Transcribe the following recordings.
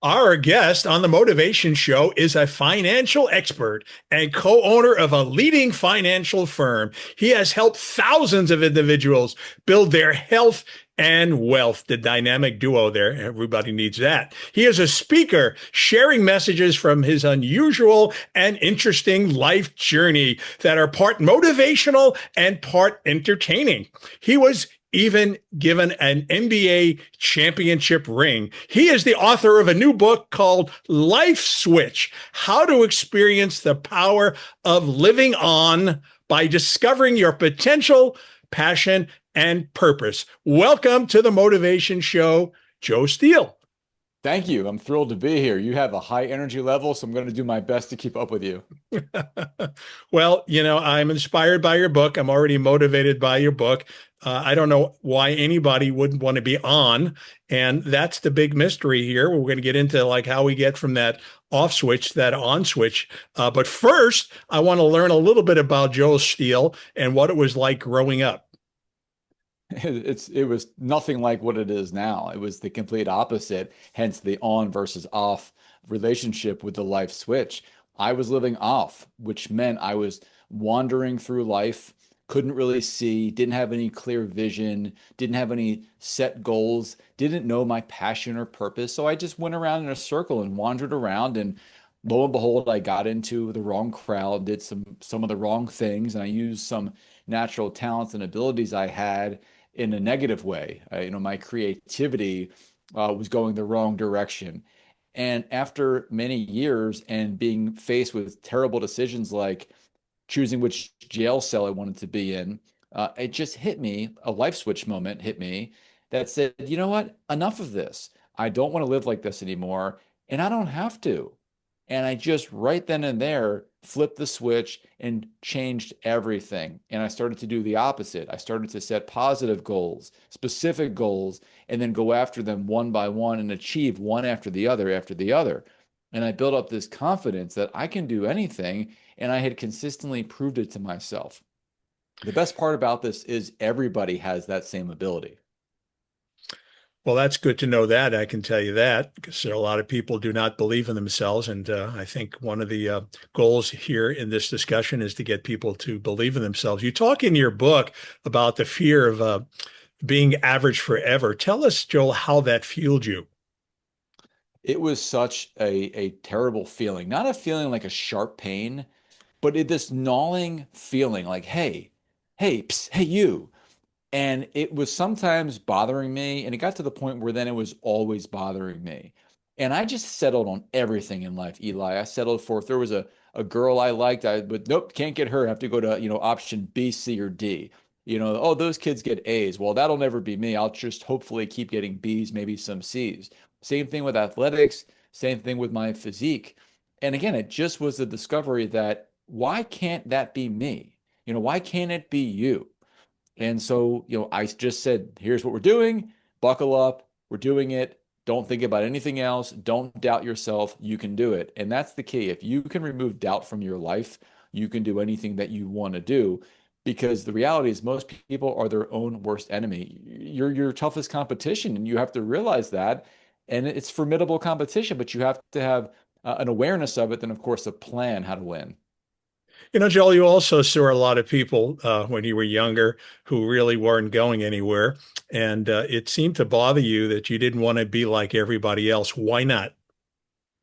Our guest on the Motivation Show is a financial expert and co-owner of a leading financial firm. He has helped thousands of individuals build their health and wealth, the dynamic duo there. Everybody needs that. He is a speaker sharing messages from his unusual and interesting life journey that are part motivational and part entertaining. He was even given an NBA championship ring. He is the author of a new book called Life Switch: How to Experience the Power of Living On by Discovering Your Potential, Passion, and Purpose. Welcome to the Motivation Show, Joe Steele. Thank you. I'm thrilled to be here. You have a high energy level, so I'm going to do my best to keep up with you. Well, I'm inspired by your book. I'm already motivated by your book. I don't know why anybody wouldn't want to be on. And that's the big mystery here. We're going to get into like how we get from that off switch to that on switch. But first, I want to learn a little bit about Joe Steele and what it was like growing up. It was nothing like what it is now. It was the complete opposite, hence the on versus off relationship with the life switch. I was living off, which meant I was wandering through life, couldn't really see, didn't have any clear vision, didn't have any set goals, didn't know my passion or purpose. So I just went around in a circle and wandered around, and lo and behold, I got into the wrong crowd, did some of the wrong things, and I used some natural talents and abilities I had in a negative way. My creativity was going the wrong direction. And after many years and being faced with terrible decisions like choosing which jail cell I wanted to be in, it just hit me, a life switch moment hit me that said, you know what? Enough of this. I don't want to live like this anymore, and I don't have to. And I just right then and there flipped the switch and changed everything. And I started to do the opposite. I started to set positive goals, specific goals, and then go after them one by one and achieve one after the other after the other. And I built up this confidence that I can do anything. And I had consistently proved it to myself. The best part about this is everybody has that same ability. Well, that's good to know that. I can tell you that because a lot of people do not believe in themselves. And I think one of the goals here in this discussion is to get people to believe in themselves. You talk in your book about the fear of being average forever. Tell us, Joel, how that fueled you. It was such a terrible feeling, not a feeling like a sharp pain, but this gnawing feeling like, hey, psst, hey, you. And it was sometimes bothering me. And it got to the point where then it was always bothering me. And I just settled on everything in life, Eli. I settled for if there was a girl I liked, but nope, can't get her. I have to go to, option B, C, or D. Oh, those kids get A's. Well, that'll never be me. I'll just hopefully keep getting B's, maybe some C's. Same thing with athletics, same thing with my physique. And again, it just was the discovery that why can't that be me? Why can't it be you? And so, I just said, here's what we're doing. Buckle up. We're doing it. Don't think about anything else. Don't doubt yourself. You can do it. And that's the key. If you can remove doubt from your life, you can do anything that you want to do. Because the reality is most people are their own worst enemy. You're your toughest competition, and you have to realize that. And it's formidable competition, but you have to have an awareness of it, and of course, a plan how to win. Joel, you also saw a lot of people when you were younger who really weren't going anywhere. And it seemed to bother you that you didn't want to be like everybody else. Why not?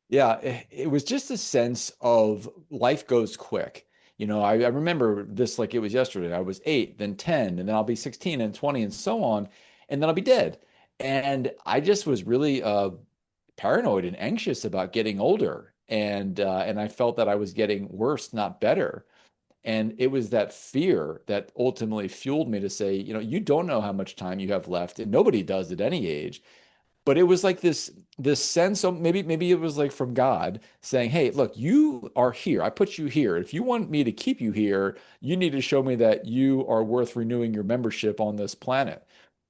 Yeah, it was just a sense of life goes quick. I remember this like it was yesterday. I was 8, then 10, and then I'll be 16 and 20 and so on, and then I'll be dead. And I just was really paranoid and anxious about getting older. And I felt that I was getting worse, not better. And it was that fear that ultimately fueled me to say, you don't know how much time you have left, and nobody does at any age. But it was like this sense of maybe it was like from God saying, hey, look, you are here. I put you here. If you want me to keep you here, you need to show me that you are worth renewing your membership on this planet.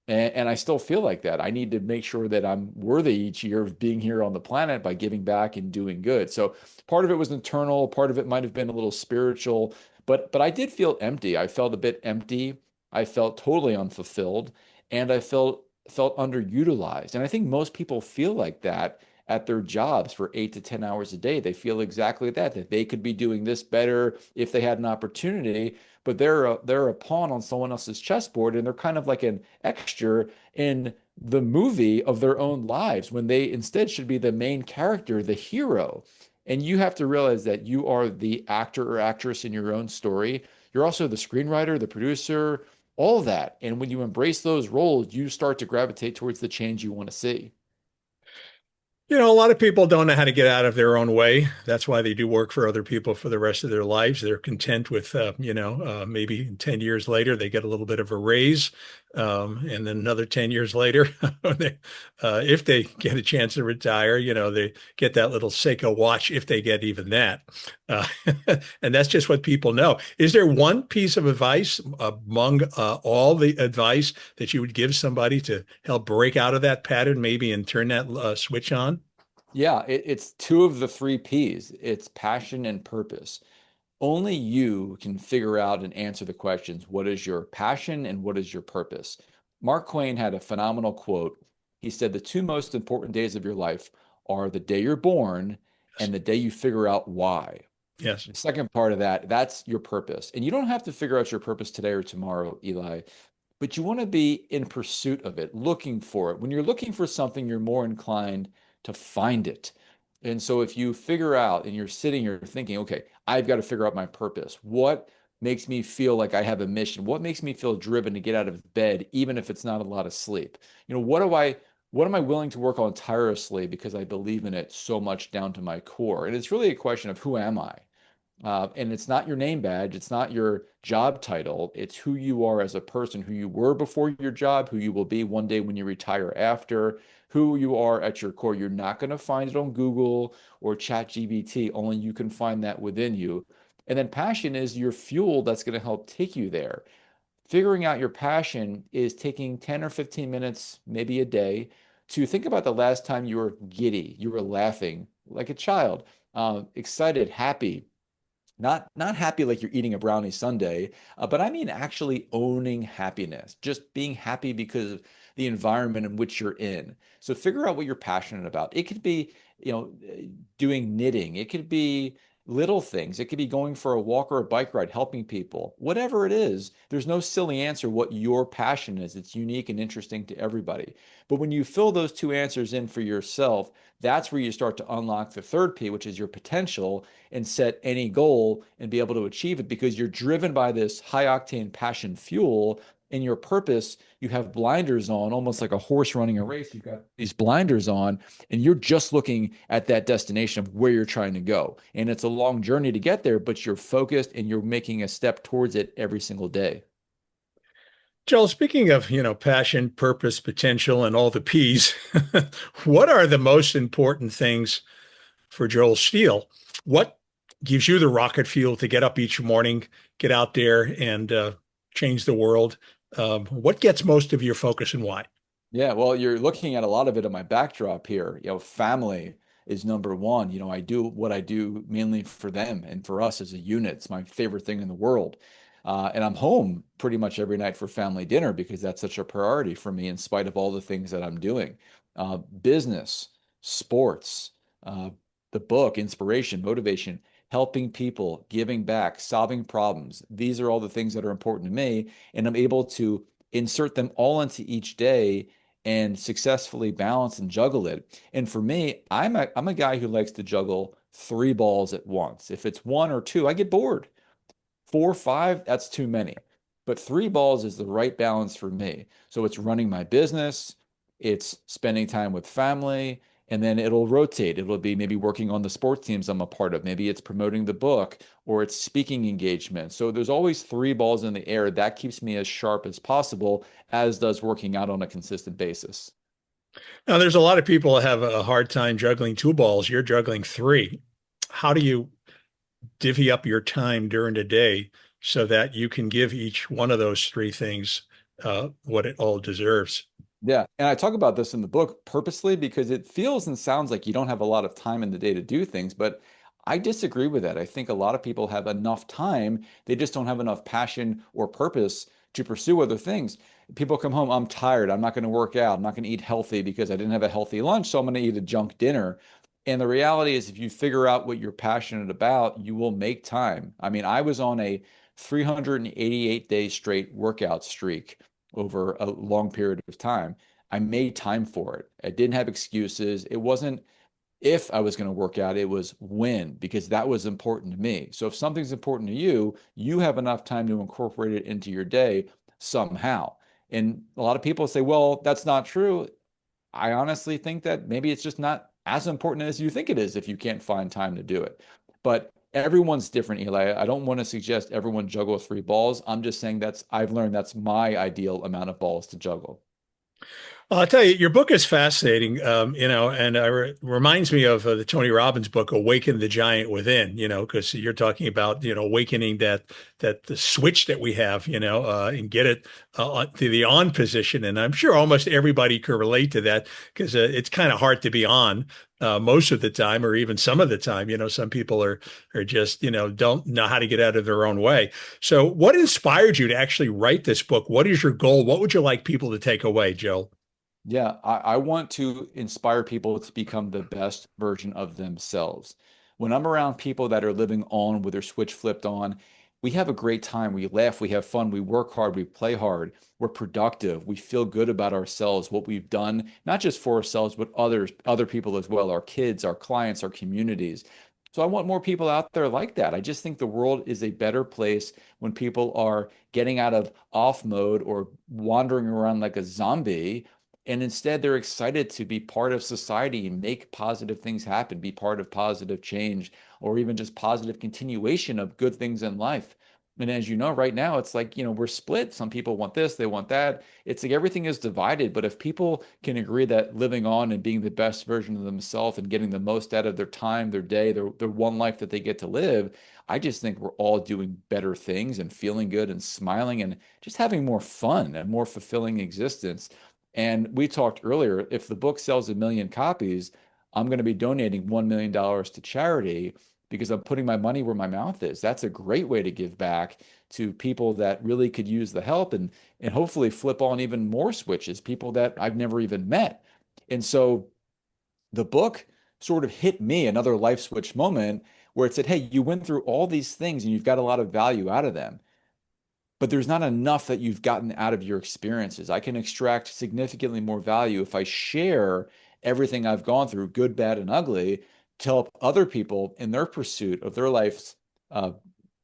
And I still feel like that. I need to make sure that I'm worthy each year of being here on the planet by giving back and doing good. So part of it was internal, part of it might have been a little spiritual, but I did feel empty. I felt a bit empty. I felt totally unfulfilled, and I felt underutilized. And I think most people feel like that at their jobs for 8 to 10 hours a day. They feel exactly that they could be doing this better if they had an opportunity, but they're a pawn on someone else's chessboard, and they're kind of like an extra in the movie of their own lives when they instead should be the main character, the hero. And you have to realize that you are the actor or actress in your own story. You're also the screenwriter, the producer, all that. And when you embrace those roles, you start to gravitate towards the change you want to see. A lot of people don't know how to get out of their own way. That's why they do work for other people for the rest of their lives. They're content with, maybe 10 years later, they get a little bit of a raise. And then another 10 years later, if they get a chance to retire, they get that little Seiko watch if they get even that. Uh, and that's just what people know. Is there one piece of advice among all the advice that you would give somebody to help break out of that pattern, maybe, and turn that switch on? Yeah, it's two of the three P's. It's passion and purpose. Only you can figure out and answer the questions. What is your passion and what is your purpose? Mark Twain had a phenomenal quote. He said, the two most important days of your life are the day you're born and the day you figure out why. Yes. The second part of that, that's your purpose. And you don't have to figure out your purpose today or tomorrow, Eli, but you want to be in pursuit of it, looking for it. When you're looking for something, you're more inclined to find it. And so if you figure out and you're sitting here thinking, okay, I've got to figure out my purpose. What makes me feel like I have a mission? What makes me feel driven to get out of bed, even if it's not a lot of sleep? What am I willing to work on tirelessly because I believe in it so much down to my core? And it's really a question of who am I? And it's not your name badge, it's not your job title, it's who you are as a person, who you were before your job, who you will be one day when you retire after, who you are at your core. You're not going to find it on Google or ChatGPT, only you can find that within you. And then passion is your fuel that's going to help take you there. Figuring out your passion is taking 10 or 15 minutes, maybe a day, to think about the last time you were giddy, you were laughing like a child, excited, happy, not happy like you're eating a brownie sundae, but I mean actually owning happiness, just being happy because of the environment in which you're in. So figure out what you're passionate about. It could be, doing knitting. It could be little things. It could be going for a walk or a bike ride, helping people. Whatever it is, there's no silly answer what your passion is. It's unique and interesting to everybody. But when you fill those two answers in for yourself, that's where you start to unlock the third P, which is your potential, and set any goal and be able to achieve it because you're driven by this high octane passion fuel. In your purpose, you have blinders on, almost like a horse running a race. You've got these blinders on, and you're just looking at that destination of where you're trying to go. And it's a long journey to get there, but you're focused and you're making a step towards it every single day. Joel, speaking of, passion, purpose, potential, and all the P's, what are the most important things for Joel Steele? What gives you the rocket fuel to get up each morning, get out there and change the world? What gets most of your focus and why? Yeah, well, you're looking at a lot of it in my backdrop here. Family is number one. I do what I do mainly for them and for us as a unit. It's my favorite thing in the world. And I'm home pretty much every night for family dinner because that's such a priority for me in spite of all the things that I'm doing. Business, sports, uh, the book, inspiration, motivation, helping people, giving back, solving problems. These are all the things that are important to me. And I'm able to insert them all into each day and successfully balance and juggle it. And for me, I'm a guy who likes to juggle three balls at once. If it's one or two, I get bored. Four or five, that's too many. But three balls is the right balance for me. So it's running my business, it's spending time with family, and then it'll rotate. It'll be maybe working on the sports teams I'm a part of. Maybe it's promoting the book or it's speaking engagement. So there's always three balls in the air. That keeps me as sharp as possible, as does working out on a consistent basis. Now, there's a lot of people that have a hard time juggling two balls. You're juggling three. How do you divvy up your time during the day so that you can give each one of those three things what it all deserves? Yeah. And I talk about this in the book purposely because it feels and sounds like you don't have a lot of time in the day to do things, but I disagree with that. I think a lot of people have enough time. They just don't have enough passion or purpose to pursue other things. People come home, I'm tired. I'm not going to work out. I'm not going to eat healthy because I didn't have a healthy lunch. So I'm going to eat a junk dinner. And the reality is, if you figure out what you're passionate about, you will make time. I mean, I was on a 388-day straight workout streak over a long period of time. I made time for it. I didn't have excuses. It wasn't if I was going to work out, it was when, because that was important to me. So if something's important to you, you have enough time to incorporate it into your day somehow. And a lot of people say, well, that's not true. I honestly think that maybe it's just not as important as you think it is if you can't find time to do it. But everyone's different, Eli. I don't want to suggest everyone juggle three balls. I'm just saying I've learned that's my ideal amount of balls to juggle. Well, I'll tell you, your book is fascinating, and reminds me of the Tony Robbins book, "Awaken the Giant Within." Because you're talking about, awakening that the switch that we have, and get it to the on position. And I'm sure almost everybody could relate to that because it's kind of hard to be on most of the time, or even some of the time. Some people are just, don't know how to get out of their own way. So, what inspired you to actually write this book? What is your goal? What would you like people to take away, Joe? Yeah, I want to inspire people to become the best version of themselves. When I'm around people that are living on with their switch flipped on, we have a great time. We laugh, we have fun, we work hard, we play hard, we're productive, we feel good about ourselves, what we've done, not just for ourselves, but other people as well, our kids, our clients, our communities. So I want more people out there like that. I just think the world is a better place when people are getting out of off mode or wandering around like a zombie, and instead, they're excited to be part of society and make positive things happen, be part of positive change, or even just positive continuation of good things in life. And as you know, right now, it's like, we're split. Some people want this, they want that. It's like everything is divided. But if people can agree that living on and being the best version of themselves and getting the most out of their time, their day, their one life that they get to live, I just think we're all doing better things and feeling good and smiling and just having more fun and more fulfilling existence. And we talked earlier, if the book sells 1 million copies, I'm going to be donating $1 million to charity because I'm putting my money where my mouth is. That's a great way to give back to people that really could use the help and hopefully flip on even more switches, people that I've never even met. And so the book sort of hit me another life switch moment where it said, hey, you went through all these things and you've got a lot of value out of them, but there's not enough that you've gotten out of your experiences. I can extract significantly more value if I share everything I've gone through, good, bad, and ugly, to help other people in their pursuit of their life's uh,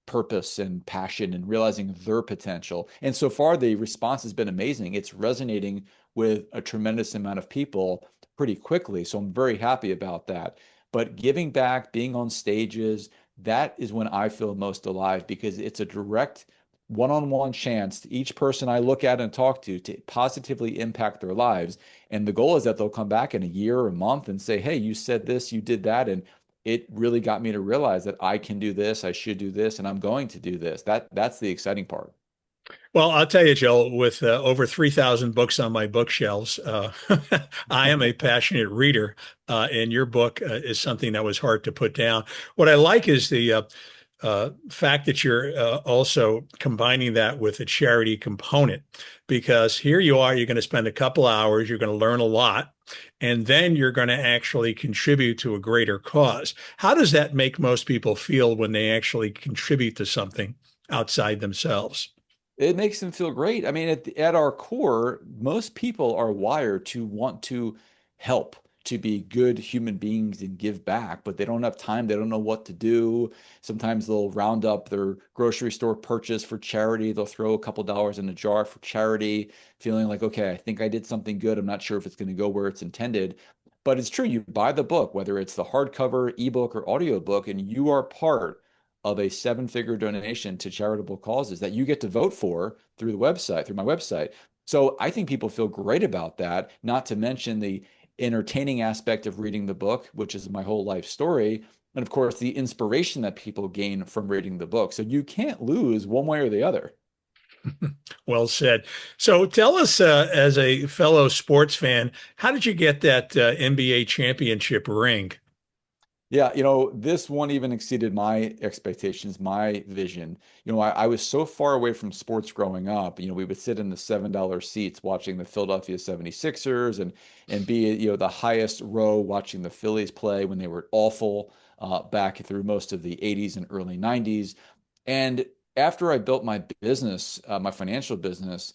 purpose and passion and realizing their potential. And so far, the response has been amazing. It's resonating with a tremendous amount of people pretty quickly. So I'm very happy about that. But giving back, being on stages, that is when I feel most alive because it's a direct one-on-one chance to each person I look at and talk to positively impact their lives. And the goal is that they'll come back in a year or a month and say, hey, you said this, you did that, and it really got me to realize that I can do this, I should do this, and I'm going to do this. That's the exciting part. Well, I'll tell you, Joe, with over 3,000 books on my bookshelves, I am a passionate reader, and your book is something that was hard to put down. What I like is the fact that you're also combining that with a charity component, because here you are, you're going to spend a couple hours, you're going to learn a lot, and then you're going to actually contribute to a greater cause. How does that make most people feel when they actually contribute to something outside themselves? It makes them feel great. I mean, at our core, most people are wired to want to help, to be good human beings and give back, but they don't have time. They don't know what to do. Sometimes they'll round up their grocery store purchase for charity. They'll throw a couple dollars in a jar for charity, feeling like, okay, I think I did something good. I'm not sure if it's going to go where it's intended. But it's true. You buy the book, whether it's the hardcover, ebook, or audiobook, and you are part of a seven-figure donation to charitable causes that you get to vote for through the website, through my website. So I think people feel great about that, not to mention the entertaining aspect of reading the book, which is my whole life story. And of course, the inspiration that people gain from reading the book. So you can't lose one way or the other. Well said. So tell us, as a fellow sports fan, how did you get that NBA championship ring? Yeah, this one even exceeded my expectations, my vision. I was so far away from sports growing up. We would sit in the $7 seats watching the Philadelphia 76ers and be, the highest row watching the Phillies play when they were awful back through most of the 80s and early 90s. And after I built my business, my financial business,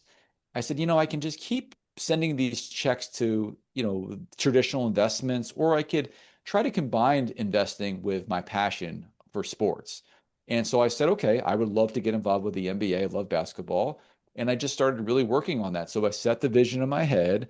I said, I can just keep sending these checks to, traditional investments, or I could try to combine investing with my passion for sports. And so I said, okay, I would love to get involved with the NBA. I love basketball. And I just started really working on that. So I set the vision in my head.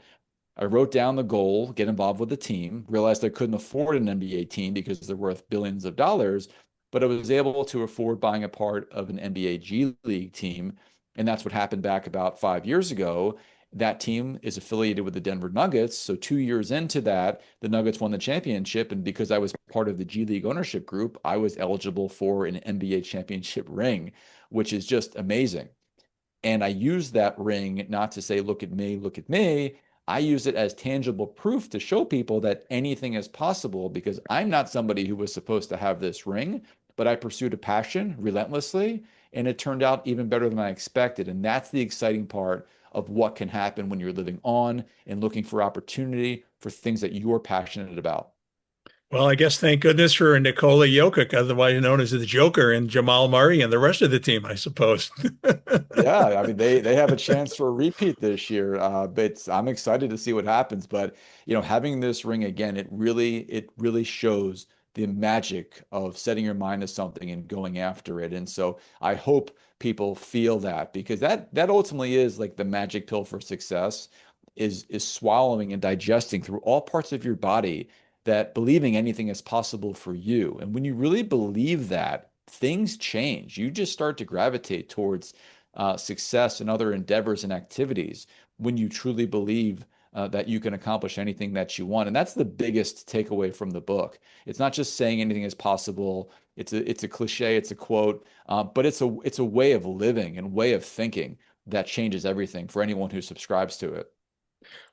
I wrote down the goal, get involved with the team, realized I couldn't afford an NBA team because they're worth billions of dollars, but I was able to afford buying a part of an NBA G League team. And that's what happened back about 5 years ago. That team is affiliated with the Denver Nuggets. So 2 years into that, the Nuggets won the championship. And because I was part of the G League ownership group, I was eligible for an NBA championship ring, which is just amazing. And I use that ring not to say, look at me, look at me. I use it as tangible proof to show people that anything is possible because I'm not somebody who was supposed to have this ring, but I pursued a passion relentlessly and it turned out even better than I expected. And that's the exciting part of what can happen when you're living on and looking for opportunity for things that you're passionate about. Well, I guess thank goodness for Nikola Jokic, otherwise known as the Joker, and Jamal Murray and the rest of the team, I suppose. Yeah, I mean they have a chance for a repeat this year, but I'm excited to see what happens. But having this ring again, it really shows the magic of setting your mind to something and going after it. And so I hope people feel that because that ultimately is like the magic pill for success is swallowing and digesting through all parts of your body that believing anything is possible for you. And when you really believe that, things change. You just start to gravitate towards success and other endeavors and activities when you truly believe that you can accomplish anything that you want. And that's the biggest takeaway from the book. It's not just saying anything is possible. It's a cliche, it's a quote, but it's a way of living and way of thinking that changes everything for anyone who subscribes to it.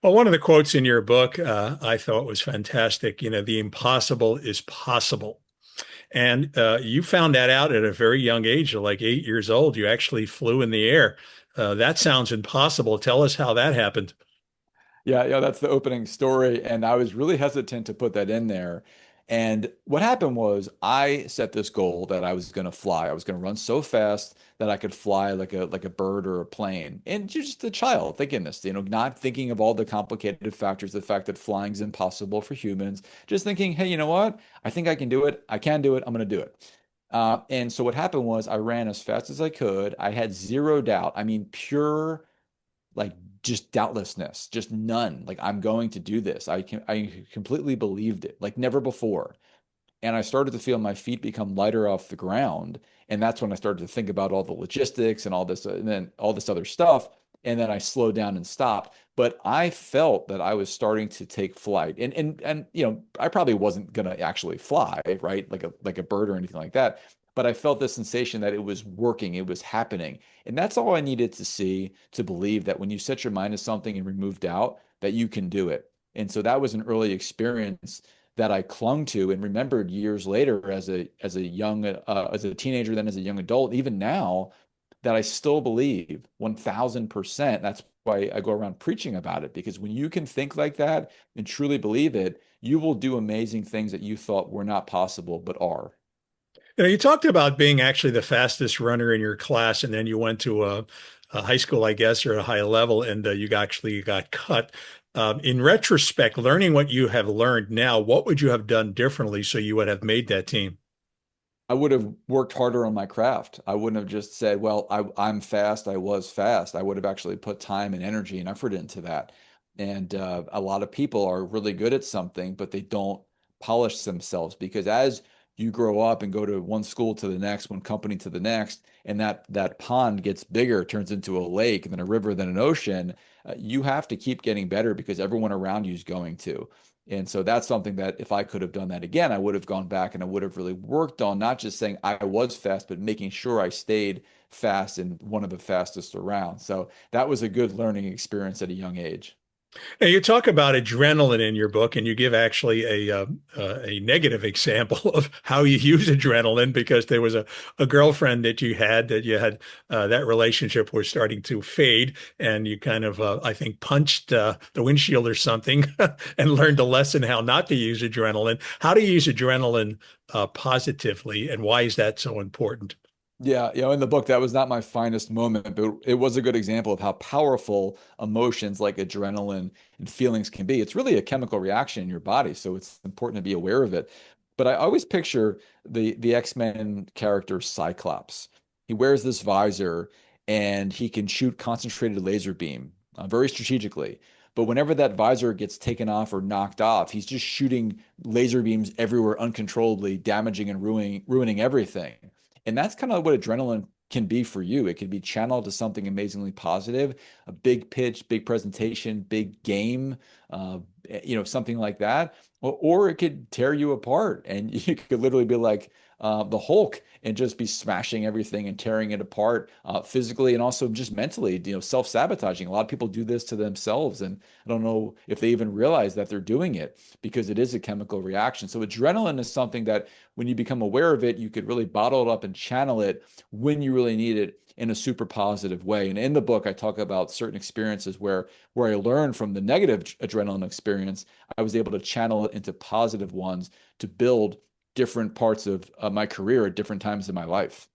Well, one of the quotes in your book I thought was fantastic. The impossible is possible. And you found that out at a very young age, like 8 years old. You actually flew in the air. That sounds impossible. Tell us how that happened. Yeah, yeah, that's the opening story. And I was really hesitant to put that in there. And what happened was I set this goal that I was going to fly. I was going to run so fast that I could fly like a bird or a plane. And just a child thinking this, not thinking of all the complicated factors, the fact that flying is impossible for humans, just thinking, hey, you know what? I think I can do it. I can do it. I'm going to do it. And so what happened was I ran as fast as I could. I had zero doubt. I mean, pure like just doubtlessness, just none. Like I'm going to do this. I completely believed it, like never before. And I started to feel my feet become lighter off the ground. And that's when I started to think about all the logistics and all this, and then all this other stuff. And then I slowed down and stopped. But I felt that I was starting to take flight. And I probably wasn't gonna actually fly, right? Like a bird or anything like that. But I felt the sensation that it was working, it was happening. And that's all I needed to see to believe that when you set your mind to something and remove doubt, that you can do it. And so that was an early experience that I clung to and remembered years later as a teenager, then as a young adult, even now, that I still believe 1000%. That's why I go around preaching about it, because when you can think like that and truly believe it, you will do amazing things that you thought were not possible, but are. You talked about being actually the fastest runner in your class, and then you went to a high school, I guess, or a high level, and you got cut. In retrospect, learning what you have learned now, what would you have done differently so you would have made that team? I would have worked harder on my craft. I wouldn't have just said, well, I'm fast. I was fast. I would have actually put time and energy and effort into that. And a lot of people are really good at something, but they don't polish themselves because as you grow up and go to one school to the next, one company to the next, and that pond gets bigger, turns into a lake, and then a river, then an ocean, you have to keep getting better because everyone around you is going to. And so that's something that if I could have done that again, I would have gone back and I would have really worked on not just saying I was fast, but making sure I stayed fast and one of the fastest around. So that was a good learning experience at a young age. Now you talk about adrenaline in your book, and you give actually a negative example of how you use adrenaline because there was a girlfriend that you had that relationship was starting to fade, and you kind of I think punched the windshield or something and learned a lesson how not to use adrenaline. How to use adrenaline positively, and why is that so important? Yeah, in the book, that was not my finest moment, but it was a good example of how powerful emotions like adrenaline and feelings can be. It's really a chemical reaction in your body, so it's important to be aware of it. But I always picture the X-Men character Cyclops. He wears this visor and he can shoot concentrated laser beam very strategically. But whenever that visor gets taken off or knocked off, he's just shooting laser beams everywhere uncontrollably, damaging and ruining everything. And that's kind of what adrenaline can be for you. It can be channeled to something amazingly positive, a big pitch, big presentation, big game, uh, something like that. Or it could tear you apart and you could literally be like the Hulk and just be smashing everything and tearing it apart physically and also just mentally, self-sabotaging. A lot of people do this to themselves, and I don't know if they even realize that they're doing it because it is a chemical reaction. So adrenaline is something that when you become aware of it, you could really bottle it up and channel it when you really need it in a super positive way. And in the book, I talk about certain experiences where I learned from the negative adrenaline experience, I was able to channel it into positive ones to build different parts of my career at different times in my life.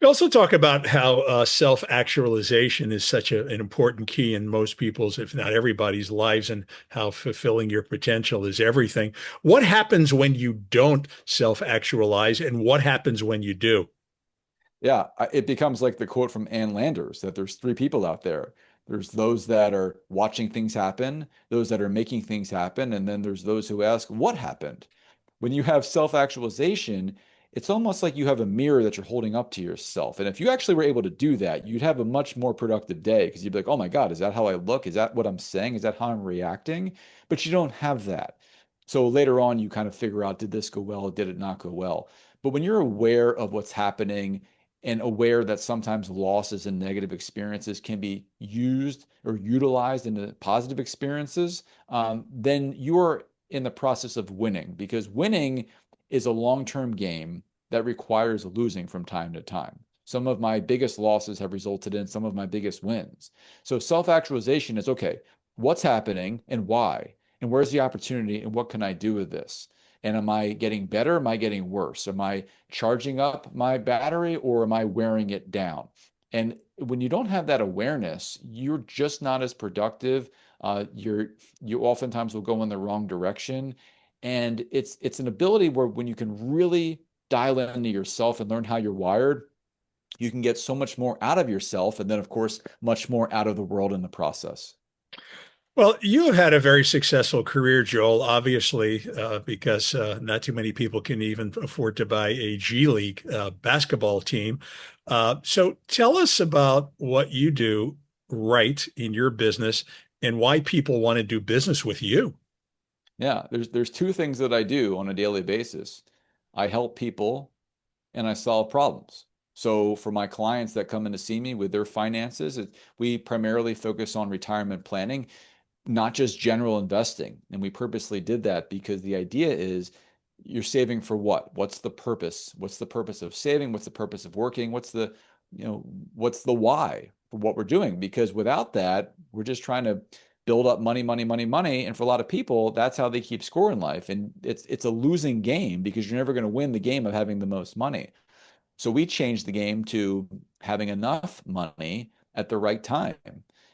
You also talk about how self-actualization is such an important key in most people's, if not everybody's lives, and how fulfilling your potential is everything. What happens when you don't self-actualize, and what happens when you do? Yeah, it becomes like the quote from Ann Landers that there's three people out there. There's those that are watching things happen, those that are making things happen, and then there's those who ask, what happened? When you have self-actualization, it's almost like you have a mirror that you're holding up to yourself. And if you actually were able to do that, you'd have a much more productive day because you'd be like, oh my God, is that how I look? Is that what I'm saying? Is that how I'm reacting? But you don't have that. So later on, you kind of figure out, did this go well? Did it not go well? But when you're aware of what's happening and aware that sometimes losses and negative experiences can be used or utilized into positive experiences, then you're in the process of winning because winning is a long-term game that requires losing from time to time. Some of my biggest losses have resulted in some of my biggest wins. So self-actualization is okay, what's happening and why? And where's the opportunity and what can I do with this? And am I getting better? Am I getting worse? Am I charging up my battery or am I wearing it down? And when you don't have that awareness, you're just not as productive. You oftentimes will go in the wrong direction. And it's an ability where when you can really dial into yourself and learn how you're wired, you can get so much more out of yourself, and then of course much more out of the world in the process. Well, you have had a very successful career, Joel, obviously, because not too many people can even afford to buy a G League basketball team. So tell us about what you do right in your business and why people want to do business with you. Yeah, there's two things that I do on a daily basis. I help people and I solve problems. So for my clients that come in to see me with their finances, we primarily focus on retirement planning, not just general investing. And we purposely did that because the idea is you're saving for what? What's the purpose? What's the purpose of saving? What's the purpose of working? What's the why for what we're doing? Because without that, we're just trying to build up money, money, money, money. And for a lot of people, that's how they keep score in life. And it's a losing game because you're never going to win the game of having the most money. So we changed the game to having enough money at the right time,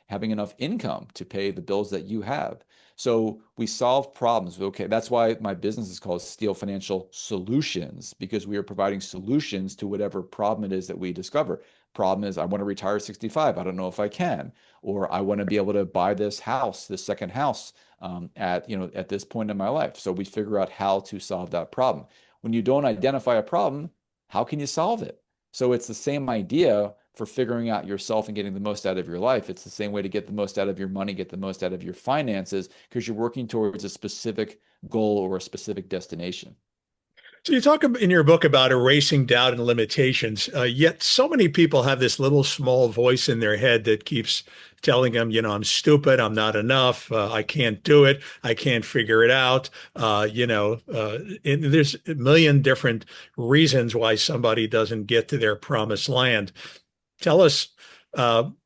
having enough income to pay the bills that you have. So we solve problems. Okay, that's why my business is called Steel Financial Solutions, because we are providing solutions to whatever problem it is that we discover. Problem is, I want to retire at 65. I don't know if I can, or I want to be able to buy this house, this second house, at this point in my life. So we figure out how to solve that problem. When you don't identify a problem, how can you solve it? So it's the same idea for figuring out yourself and getting the most out of your life. It's the same way to get the most out of your money, get the most out of your finances, because you're working towards a specific goal or a specific destination. So you talk in your book about erasing doubt and limitations, yet so many people have this little small voice in their head that keeps telling them, I'm stupid, I'm not enough, I can't do it, I can't figure it out. And there's a million different reasons why somebody doesn't get to their promised land. Tell us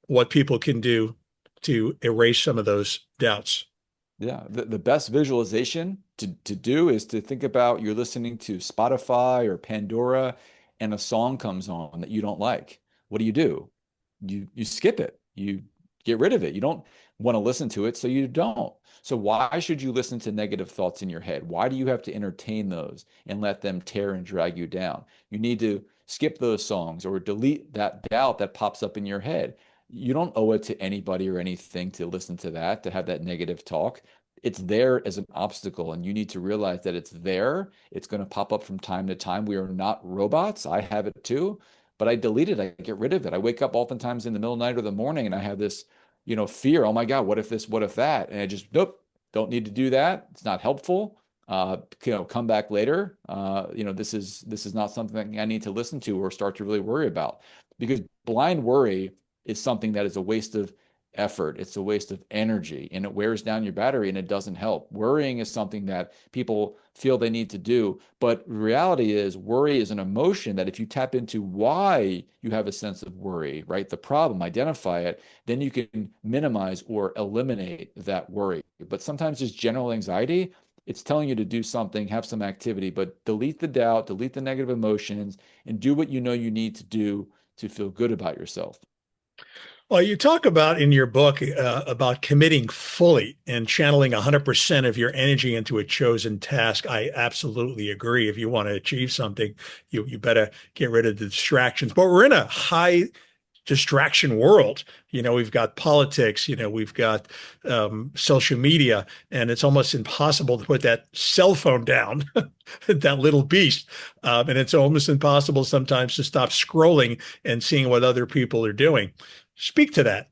what people can do to erase some of those doubts. Yeah, the best visualization to do is to think about you're listening to Spotify or Pandora and a song comes on that you don't like. What do? You skip it. You get rid of it. You don't want to listen to it, so you don't. So why should you listen to negative thoughts in your head? Why do you have to entertain those and let them tear and drag you down? You need to skip those songs or delete that doubt that pops up in your head. You don't owe it to anybody or anything to listen to that, to have that negative talk. It's there as an obstacle, and you need to realize that it's there. It's going to pop up from time to time. We are not robots. I have it too, but I delete it. I get rid of it. I wake up oftentimes in the middle of the night or the morning, and I have this, fear. Oh my God, what if this? What if that? And I just, nope, don't need to do that. It's not helpful. Come back later. This is not something I need to listen to or start to really worry about, because blind worry is something that is a waste of effort. It's a waste of energy, and it wears down your battery, and it doesn't help. Worrying is something that people feel they need to do, but reality is worry is an emotion that if you tap into why you have a sense of worry, right? The problem, identify it, then you can minimize or eliminate that worry. But sometimes just general anxiety, it's telling you to do something, have some activity, but delete the doubt, delete the negative emotions, and do what you know you need to do to feel good about yourself. Well, you talk about in your book about committing fully and channeling 100% of your energy into a chosen task. I absolutely agree. If you want to achieve something, you better get rid of the distractions. But we're in a high distraction world. We've got politics, we've got social media, and it's almost impossible to put that cell phone down, that little beast. And it's almost impossible sometimes to stop scrolling and seeing what other people are doing. Speak to that.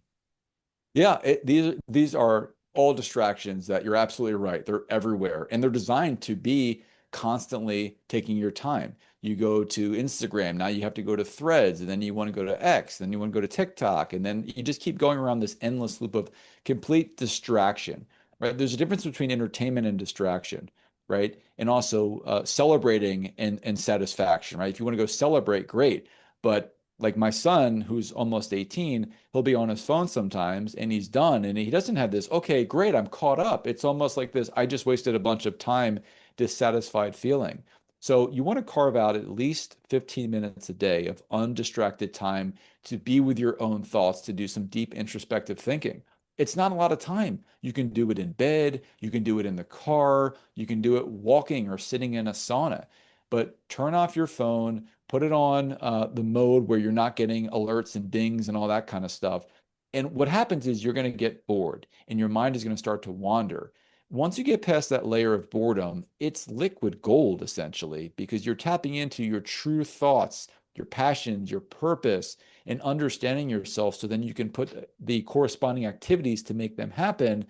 Yeah, these are all distractions that you're absolutely right. They're everywhere, and they're designed to be constantly taking your time. You go to Instagram, now you have to go to Threads, and then you want to go to X, then you want to go to TikTok, and then you just keep going around this endless loop of complete distraction, right? There's a difference between entertainment and distraction, right? And also celebrating and satisfaction, right? If you want to go celebrate, great, but like my son, who's almost 18, he'll be on his phone sometimes and he's done. And he doesn't have this, okay, great, I'm caught up. It's almost like this, I just wasted a bunch of time, dissatisfied feeling. So you want to carve out at least 15 minutes a day of undistracted time to be with your own thoughts, to do some deep introspective thinking. It's not a lot of time. You can do it in bed, you can do it in the car, you can do it walking or sitting in a sauna. But turn off your phone, put it on the mode where you're not getting alerts and dings and all that kind of stuff. And what happens is you're going to get bored and your mind is going to start to wander. Once you get past that layer of boredom, it's liquid gold essentially, because you're tapping into your true thoughts, your passions, your purpose, and understanding yourself. So then you can put the corresponding activities to make them happen,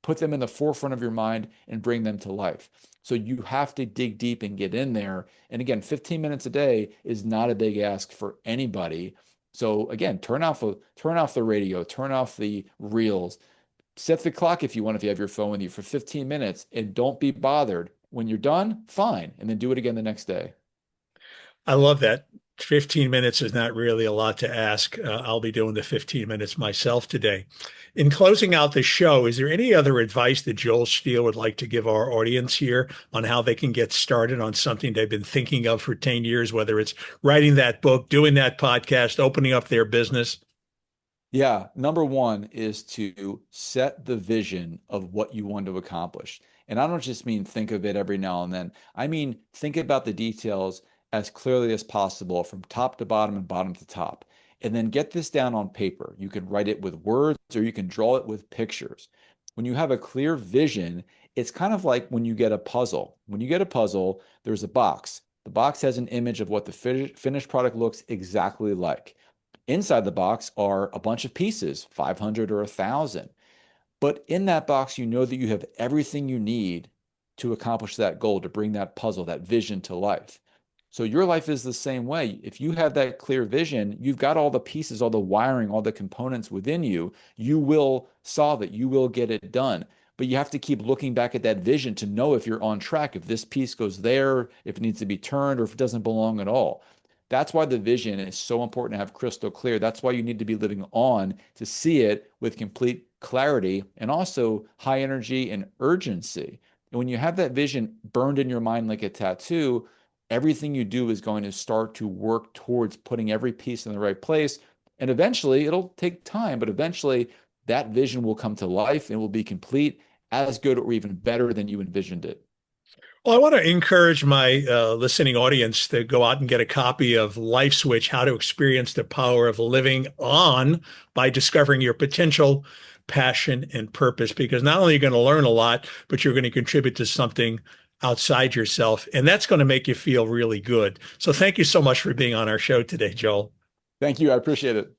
put them in the forefront of your mind, and bring them to life. So you have to dig deep and get in there. And again, 15 minutes a day is not a big ask for anybody. So again, turn off the radio, turn off the reels, set the clock if you want, if you have your phone with you, for 15 minutes, and don't be bothered. When you're done, fine, and then do it again the next day. I love that. 15 minutes is not really a lot to ask. I'll be doing the 15 minutes myself today. In closing out the show, is there any other advice that Joel Steele would like to give our audience here on how they can get started on something they've been thinking of for 10 years, whether it's writing that book, doing that podcast, opening up their business? Yeah, number one is to set the vision of what you want to accomplish. And I don't just mean think of it every now and then. I mean, think about the details as clearly as possible from top to bottom and bottom to top. And then get this down on paper. You can write it with words or you can draw it with pictures. When you have a clear vision, it's kind of like when you get a puzzle. When you get a puzzle, there's a box. The box has an image of what the finished product looks exactly like. Inside the box are a bunch of pieces, 500 or 1,000. But in that box, you know that you have everything you need to accomplish that goal, to bring that puzzle, that vision to life. So your life is the same way. If you have that clear vision, you've got all the pieces, all the wiring, all the components within you. You will solve it. You will get it done. But you have to keep looking back at that vision to know if you're on track, if this piece goes there, if it needs to be turned, or if it doesn't belong at all. That's why the vision is so important to have crystal clear. That's why you need to be living on to see it with complete clarity and also high energy and urgency. And when you have that vision burned in your mind like a tattoo, everything you do is going to start to work towards putting every piece in the right place. And eventually, it'll take time, but eventually that vision will come to life and will be complete, as good or even better than you envisioned it. Well, I want to encourage my listening audience to go out and get a copy of Life Switch, How to Experience the Power of Living On by Discovering Your Potential, Passion, and Purpose, because not only are you going to learn a lot, but you're going to contribute to something outside yourself, and that's going to make you feel really good. So thank you so much for being on our show today, Joel. Thank you. I appreciate it.